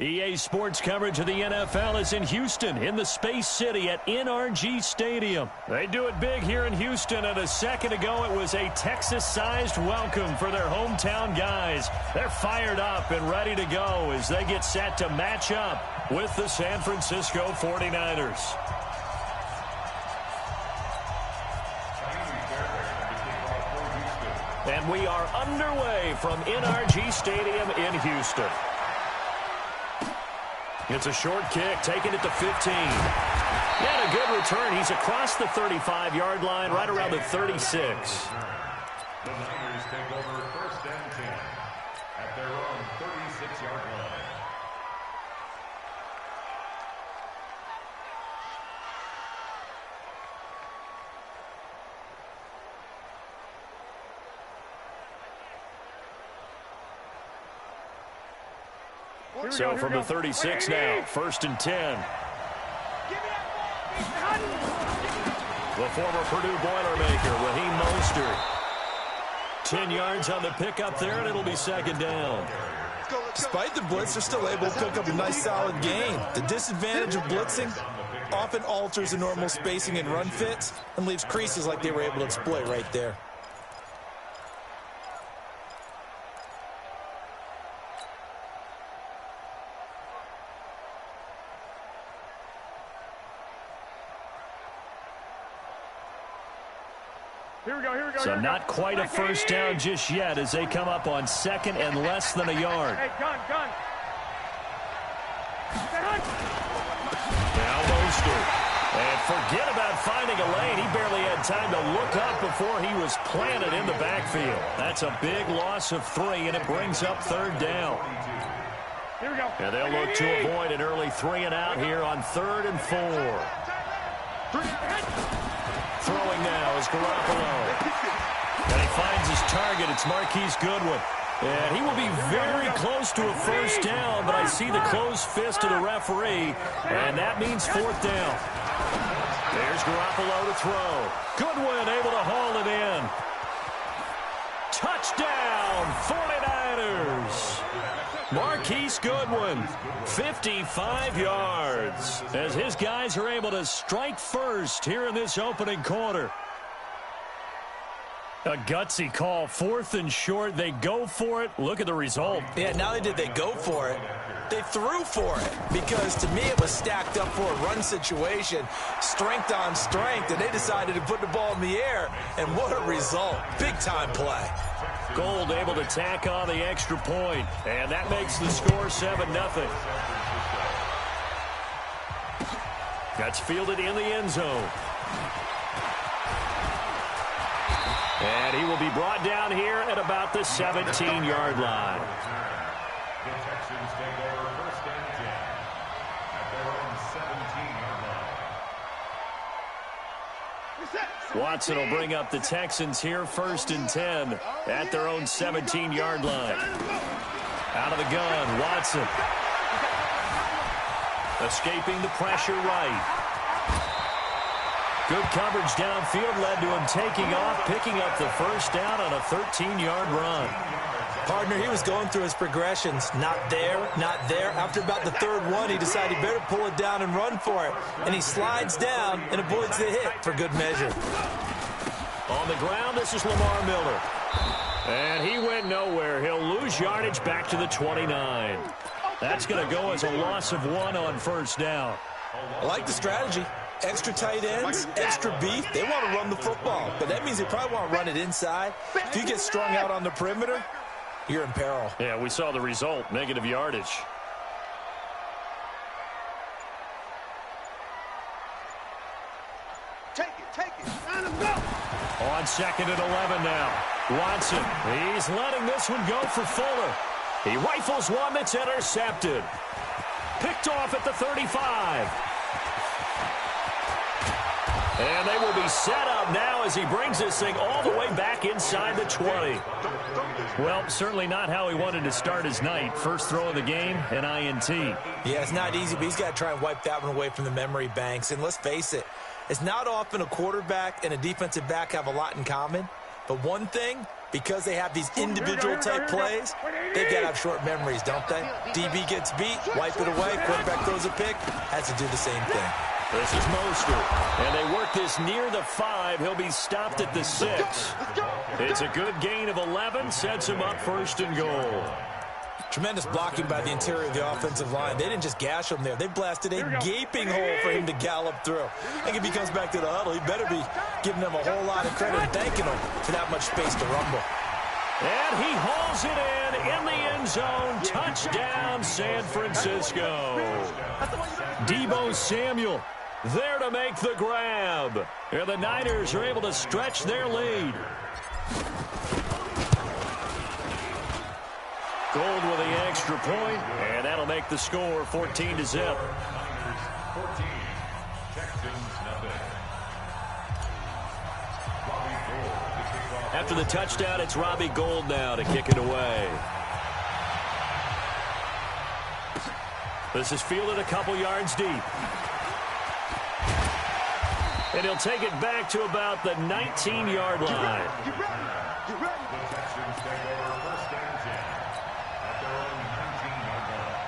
EA Sports coverage of the NFL is in Houston, in the Space City at NRG Stadium. They do it big here in Houston, and a second ago it was a Texas-sized welcome for their hometown guys. They're fired up and ready to go as they get set to match up with the San Francisco 49ers. And we are underway from NRG Stadium in Houston. It's a short kick, taking it to 15. And a good return. He's across the 35-yard line, right around the 36. The Niners take over first and 10 at their own 36-yard line. So from the 36 now, first and 10. The former Purdue Boilermaker, Raheem Mostert. 10 yards on the pickup there, and it'll be second down. Despite the blitz, they're still able to pick up a nice solid gain. The disadvantage of blitzing often alters the normal spacing and run fits and leaves creases like they were able to exploit right there. So not quite a first down just yet as they come up on second and less than a yard. Now Mostert. And forget about finding a lane. He barely had time to look up before he was planted in the backfield. That's a big loss of 3, and it brings up third down. And they'll look to avoid an early 3 and out here on 3rd and 4. Throwing now is Garoppolo. And he finds his target. It's Marquise Goodwin. And he will be very close to a first down, but I see the closed fist of the referee, and that means 4th down. There's Garoppolo to throw. Goodwin able to haul it in. Touchdown, 49ers. Marquise Goodwin, 55 yards, as his guys are able to strike first here in this opening quarter. A gutsy call, 4th and short. They go for it. Look at the result. Yeah, not only did they go for it, they threw for it, because to me it was stacked up for a run situation, strength on strength, and they decided to put the ball in the air, and what a result. Big-time play. Gold able to tack on the extra point, and that makes the score 7-0. That's fielded in the end zone. And he will be brought down here at about the 17-yard line. The Texans take over first and 10 at their own 17-yard line. Watson will bring up the Texans here, 1st and 10 at their own 17-yard line. Out of the gun, Watson. Escaping the pressure right. Good coverage downfield led to him taking off, picking up the first down on a 13-yard run. Partner, he was going through his progressions. Not there, not there. After about the 3rd one, he decided he better pull it down and run for it. And he slides down and avoids the hit for good measure. On the ground, this is Lamar Miller. And he went nowhere. He'll lose yardage back to the 29. That's going to go as a loss of 1 on first down. I like the strategy. Extra tight ends, extra beef. They want to run the football, but that means they probably want to run it inside. If you get strung out on the perimeter, you're in peril. Yeah, we saw the result, negative yardage. Take it, let him go. On 2nd and 11 now. Watson, he's letting this one go for Fuller. He rifles one that's intercepted. Picked off at the 35. And they will be set up now as he brings this thing all the way back inside the 20. Well, certainly not how he wanted to start his night. First throw of the game, an INT. Yeah, it's not easy, but he's got to try and wipe that one away from the memory banks. And let's face it, it's not often a quarterback and a defensive back have a lot in common. But one thing, Because they have these individual type plays, they've got to have short memories, don't they? DB gets beat, wipe it away, quarterback throws a pick, has to do the same thing. This is Mostert, and they work this near the 5. He'll be stopped at the 6. It's a good gain of 11, sets him up 1st and goal. Tremendous blocking by the interior of the offensive line. They didn't just gash him there. They blasted a gaping hole for him to gallop through. I think if he comes back to the huddle, he better be giving them a whole lot of credit and thanking them for that much space to rumble. And he hauls it in the end zone. Touchdown, San Francisco. Deebo Samuel there to make the grab. And the Niners are able to stretch their lead. Gold with the extra point, and that'll make the score 14-0. After the touchdown, it's Robbie Gould now to kick it away. This is fielded a couple yards deep. And he'll take it back to about the 19-yard line. The Texans take over 1st and 10 at their own 19-yard line.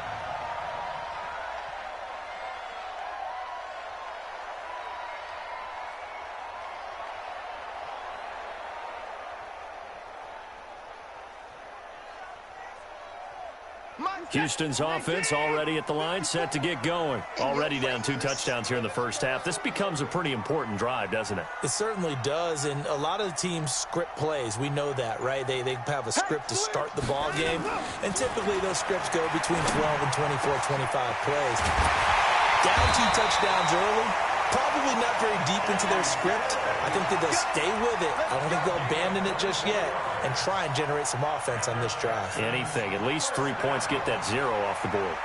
Houston's offense already at the line, set to get going. Already down 2 touchdowns here in the first half. This becomes a pretty important drive, doesn't it? It certainly does, and a lot of the teams script plays. We know that, right? They have a script to start the ball game, and typically those scripts go between 12 and 24, 25 plays. Down 2 touchdowns early, probably not very deep into their script. I think that they'll stay with it. I don't think they'll abandon it just yet and try and generate some offense on this drive. Anything. At least 3 points, get that 0 off the board.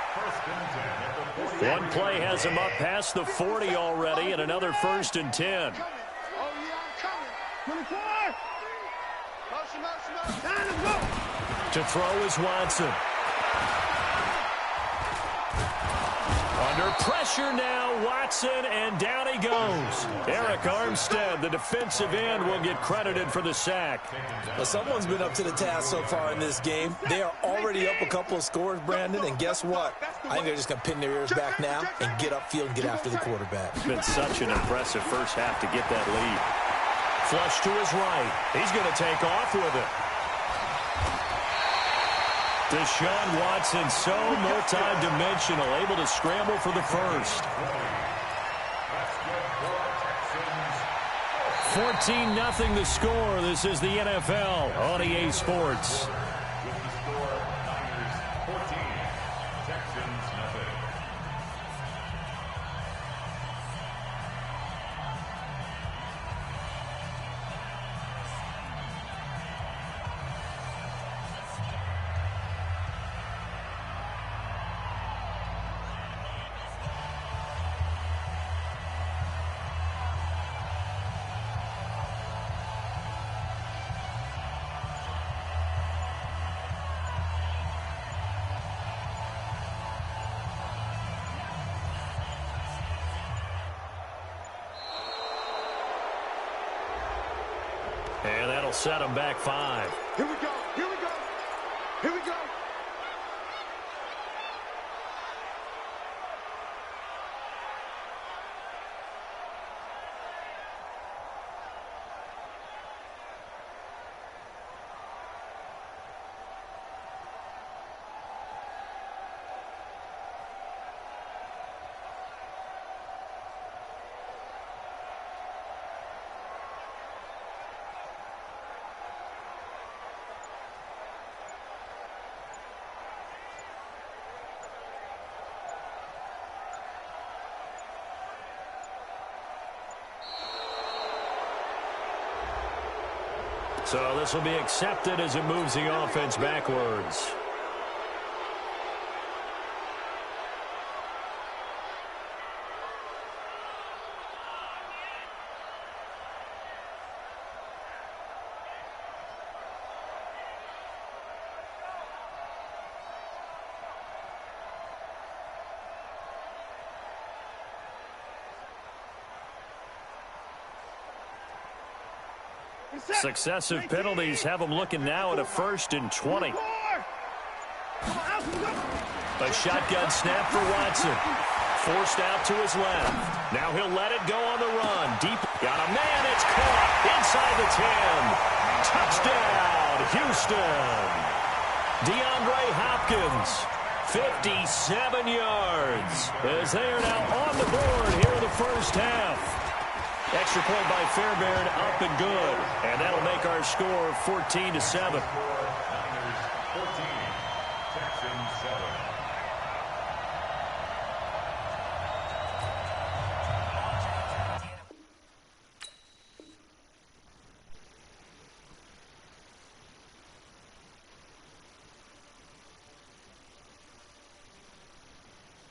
One play has him up past the 40 already, and another 1st and 10. To throw is Watson. Under pressure now, Watson, and down he goes. Eric Armstead, the defensive end, will get credited for the sack. Well, someone's been up to the task so far in this game. They are already up a couple of scores, Brandon, and guess what? I think they're just going to pin their ears back now and get upfield and get after the quarterback. It's been such an impressive first half to get that lead. Flush to his right. He's going to take off with it. Deshaun Watson, so multi-dimensional, able to scramble for the first. 14-0 the score. This is the NFL on EA Sports. With the score, Niners 14, Texans nothing. And that'll set them back 5. Here we go. Here we go. Here we go. So this will be accepted as it moves the offense backwards. Successive penalties have them looking now at a 1st and 20. A shotgun snap for Watson. Forced out to his left. Now he'll let it go on the run. Deep. Got a man. It's caught inside the 10. Touchdown, Houston. DeAndre Hopkins, 57 yards, as they are now on the board here in the first half. Extra point by Fairbairn, up and good. And that'll make our score 14-7.